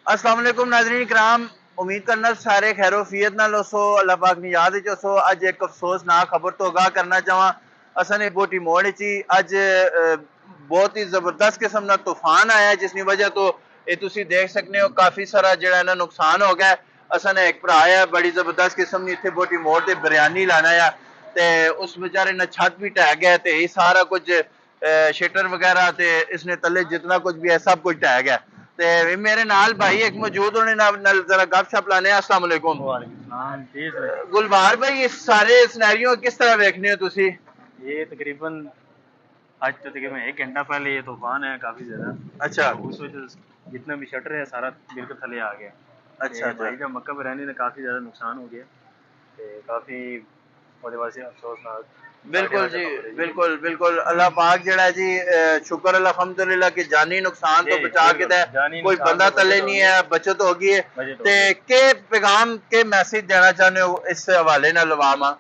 अस्सलाम वालेकुम नाज़रीन कराम, उम्मीद करना सारे खैरोफियत नाल हो। अल्लाह पाक की याद च हो। अज एक अफसोसनाक खबर तो आगाह करना चाहवा। असन एक बोटी मोड़ ची अज बहुत ही जबरदस्त किस्म का तूफान आया जिसकी वजह तो ये तुसी देख सकते हो काफी सारा जो है नुकसान हो गया। असन एक भरा है बड़ी जबरदस्त किस्म की इतने बोटी मोड़ से बिरयानी लाना है ते उस बेचारे ने छत भी ढह गया ते ये सारा कुछ शटर वगैरह ते इसने तले जितना कुछ भी है सब कुछ ढह गया। ते मेरे नाल भाई एक मौजूद होने नाल जरा गपशप लाने। अस्सलाम वालेकुम गुलबार भाई, ये सारे सिनेरियो किस तरह देखने हो तुसी? ये तकरीबन आज तो तकरीबन 1 घंटा पहले ये तूफान है काफी ज्यादा। अच्छा तो उस वजह से जितना भी शटर है सारा बिल्कुल थले आ गया। अच्छा अच्छा। भाई जब मक्का बिरयानी ने काफी ज्यादा नुकसान हो गया ते काफी ओहदे वास्ते अफसोसनाक साढ़े बिल्कुल वास्ते जी, खबर है जी। बिल्कुल बिल्कुल। अल्लाह पाक जड़ा जी शुक्र अल्हम्दुलिल्लाह कि जानी नुकसान तो जी बचा के बिल्कुल दे, जानी कोई नुकसान बंदा तो तले बचत नहीं होगी। है, बचत होगी है। बचत ते होगी। के पैगाम के मैसेज देना चाहते हो इस हवाले नाल अवामा?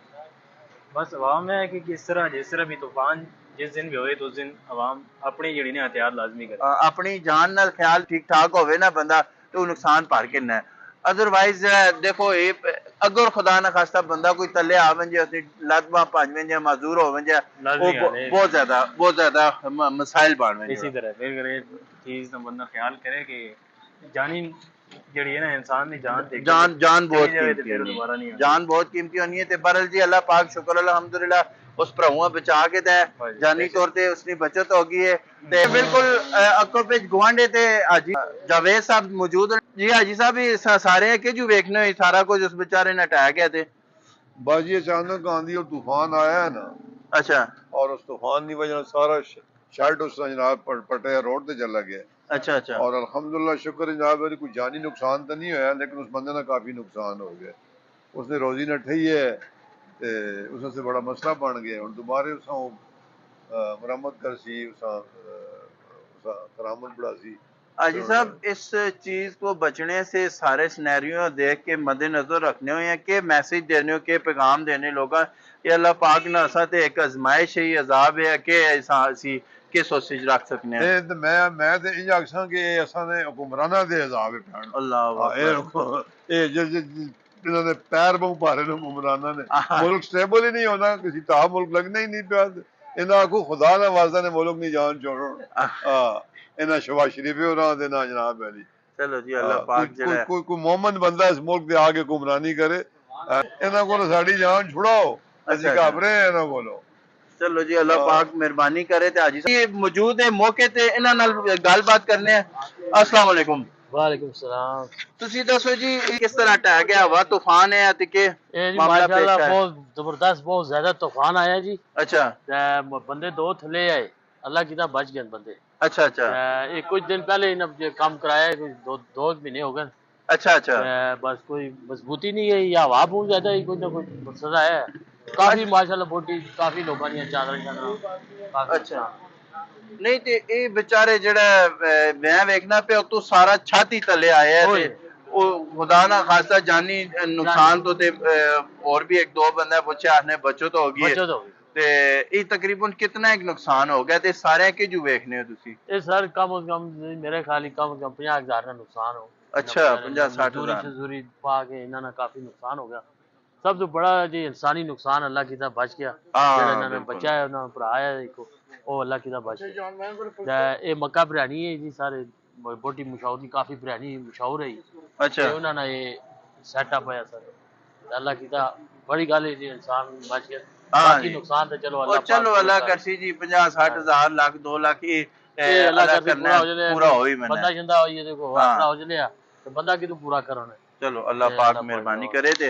बस अवाम है कि जिस तरह भी तूफान जिस दिन भी होए तो उस दिन अवाम अपनी जड़ी ने एहतियात लाजमी करे। अपनी जान नाल ख्याल ठीक ठाक होवे ना बंदा तो नुकसान भर के ना। अदरवाइज देखो ये अगर खुदा ना खास्ता बंदा कोई तले आ वंजे उसकी लत बांह भज वंजे माजूर हो वंजे वो लाजमी गल है बहुत ज्यादा मसाइल बन इसी वंजे। तरह फिर ये चीज का बंदा ख्याल करे कि जानी जड़ी है ना इंसान की जान देख के जान जान चली बहुत जाए तो कीमती फिर होनी है, दोबारा नहीं आती। जान बहुत कीमती होनी है। ते बहरल जी अल्लाह पाक शुक्र अल्हम्दुलिल्लाह उस भराऊआ बचा के दे बस जानी बेशक। तौर ते उसकी बचत हो गई है। ते बिल्कुल अक्को पे गुआंढे ते हाजी जावेद साहब मौजूद हैं। जी हाजी साहब ये सारे के जो देखने सारा कुछ उस बेचारे ने हटाया गया थे। बस ये अचानक आंधी और तूफान आया है ना, अच्छा और उस तूफान की वजह से सारा शर्ट उस जनाब पटे रोड से चला गया। अच्छा अच्छा और अल्हम्दुलिल्लाह शुक्र है जनाब मेरी कोई जानी नुकसान तो नहीं होया, लेकिन उस बंदे का काफी नुकसान हो गया। उसने रोजी न ठई है ते उससे बड़ा मसला बन गया। और दोबारा उस मरम्मत कर सी उस करामत बढ़ा सी। हाजी साहब इस चीज को बचने से सारे सिनेरियो देख के मद्देनजर रखने हो या के मैसेज देने हो के पैगाम देने लोग ये अल्लाह पाक ने असा ते एक आजमाइश है अजाब है के असी के सोच रख सकने हैं। नहीं तो मैं तो इंज आखसा कि असा ने हुक्मराना दे अजाब पैण। अल्लाह हाँ अकबर। इन्होंने पैर बहु भारे ने हुक्मराना ने। मुल्क स्टेबल ही नहीं होना, किसी ता मुल्क लगना ही नहीं पिया। इन्हें आखो खुदा ना वास्ता ने मुल्क नहीं जान छोड़ो। हाँ इन्हें शबाज शरीफ होना दे ना जनाब अली। चलो जी अल्लाह हाँ कोई पाक कोई जड़ा कोई कोई मोहम्मद बंदा इस मुल्क के आगे हुक्मरानी करे। इन्हों को साड़ी जान छुड़ाओ, अच्छा असि अच्छा। घाबरे इन्हों को। चलो जी अल्लाह पाक मेहरबानी करे ते हाजी साहब ये मौजूद है मौके ते इन्हां नाल गलबात करने हैं। अस्सलाम वालेकुम। वालेकुम सलाम। ਤੁਸੀਂ ਦੱਸੋ ਜੀ किस तरह ढह गया हवा तूफान है ते के ये जी मामला पेश माशाल्लाह है? बहुत जबरदस्त बहुत ज्यादा तूफान आया जी। अच्छा बंदे दो थले आए अल्लाह की तरह बच गए बंदे। अच्छा अच्छा ये कुछ दिन पहले इन्हें ये काम कराया है, कुछ दो महीने हो गए। अच्छा अच्छा बस कोई मजबूती नहीं है या हवा बहुत ज्यादा ही कुछ ना कुछ मसला है। काफी अच्छा माशाल्लाह बोटी काफी लोगों ने चादर काफी अच्छा। नुकसान। नहीं ते ये बेचारे जेड़ा मैं वेखना पे तू सारा छत ही तले आया है ते ओए वो खुदा ना खासा जानी जानी नुकसान तो ते और भी एक दो बंदे पूछे आने बचो तो होगी है बचत हो गई। ते ये तकरीबन कितना एक नुकसान हो गया ते सारे के जो वेखने हो तुसी? ये सर कम से कम मेरे ख्याल कम से कम 50,000 का नुकसान हो। इन्हें अच्छा बेचारे ने 50-60 हजार। मजदूरी पा के इन्होंने काफी नुकसान हो गया। सबसे बड़ा जी इंसानी नुकसान अल्लाह की तरफ बच गया। जेड़ा हाँ इन्होंने बिल्कुल। बचा है उन्होंने भरा है एक वो अल्लाह की तरफ बच गया। ये मक्का बिरयानी है जी सारे बोटी मशहूर नहीं काफी बिरयानी मशहूर है अच्छा ते उन्होंने ये सेटअप है सर अल्लाह की तरफ बड़ी गल है जी इंसान बच गया। हाँ बाकी जी। नुकसान तो चलो और अल्लाह पाक चलो पूरे अल्लाह कर। करसी जी 50-60 हजार लाख 2 लाख ये ये अल्लाह अदा करती करना पूरा है हो जाए पूरा कोई हो ही मैंने। बंदा जिंदा हो ये देखो हाँ आसरा हो जाए तो बंदा कितू पूरा करना है। चलो अल्लाह ये पाक अल्लाह पाक मेहरबानी दवा। करे थे।